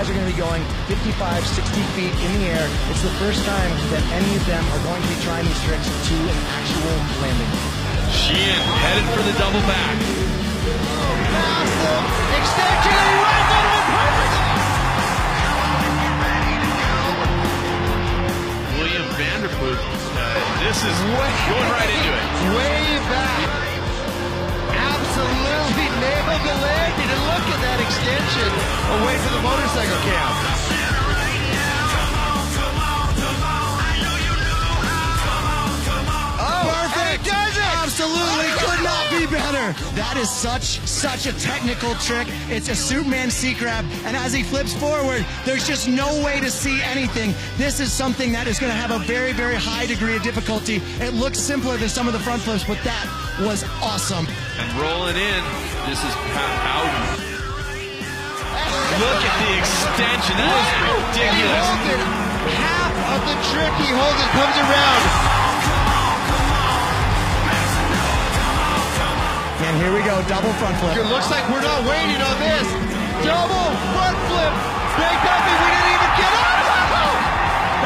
guys are going to be going 55, 60 feet in the air. It's the first time that any of them are going to be trying these tricks to an actual landing. Sheehan headed for the double back. Massive extension, and he rides out of it perfectly! William Vanderpoot, this is going right into it. Way back. Absolutely nailed the landing, and look at that extension away from the motorcycle cam. Perfect! Absolutely could not be better. That is such a technical trick. It's a Superman sea grab, and as he flips forward, there's just no way to see anything. This is something that is going to have a very, very high degree of difficulty. It looks simpler than some of the front flips, but that was awesome. And rolling in, this is Pat Howden. Look at the extension. That is ridiculous. He holds it. Half of the trick he holds it comes around. And here we go, double front flip. It looks like we're not waiting on this. Double front flip. Big Duffy, we didn't even get up.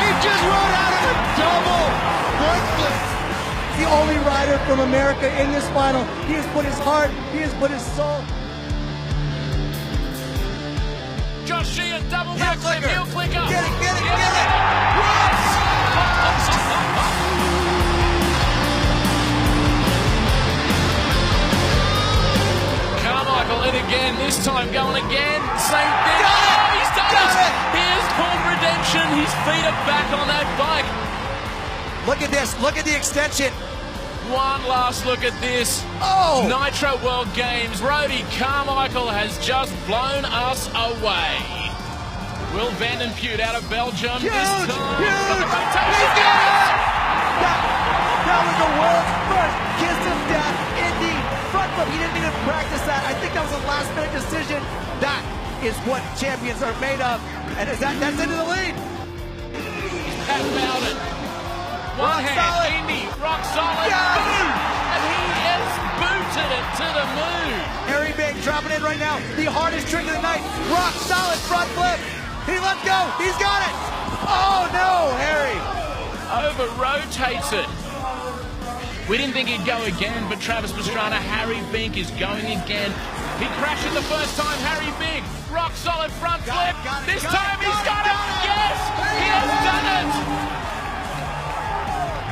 He just rode out of a double front flip. The only rider from America in this final. He has put his heart, he has put his soul. Josh Sheehan, double backflip, heel clicker. Get it. Carmichael in again, this time going again. Same thing. He's done it. Here's pulled redemption. His feet are back on that bike. Look at this, look at the extension. One last look at this. Oh! Nitro World Games. Rody Carmichael has just blown us away. Will Vandenpute out of Belgium Huge! this time. Huge! Got the rotation. He's got it! That was the world's first kiss of death in the front flip. He didn't even practice that. I think that was a last minute decision. That is what champions are made of. And that's into the lead. Pat Bowden. One Rock hand, solid. Indy, rock solid. Yes. Boom! And he has booted it to the moon. Harry Bing dropping in right now. The hardest trick of the night. Rock solid front flip. He lets go. He's got it. Oh no, Harry. Over rotates it. We didn't think he'd go again, but Travis Pastrana, Harry Bink is going again. He crashed it the first time, Harry Bink. Rock solid front flip. This time he's got it. Yes, he has done it.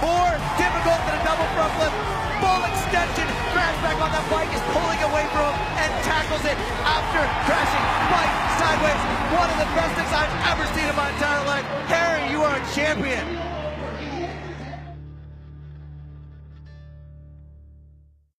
More difficult than a double front flip. Full extension. Crash back on that bike, is pulling away from him and tackles it after crashing bike sideways. One of the best things I've ever seen in my entire life. Harry, you are a champion.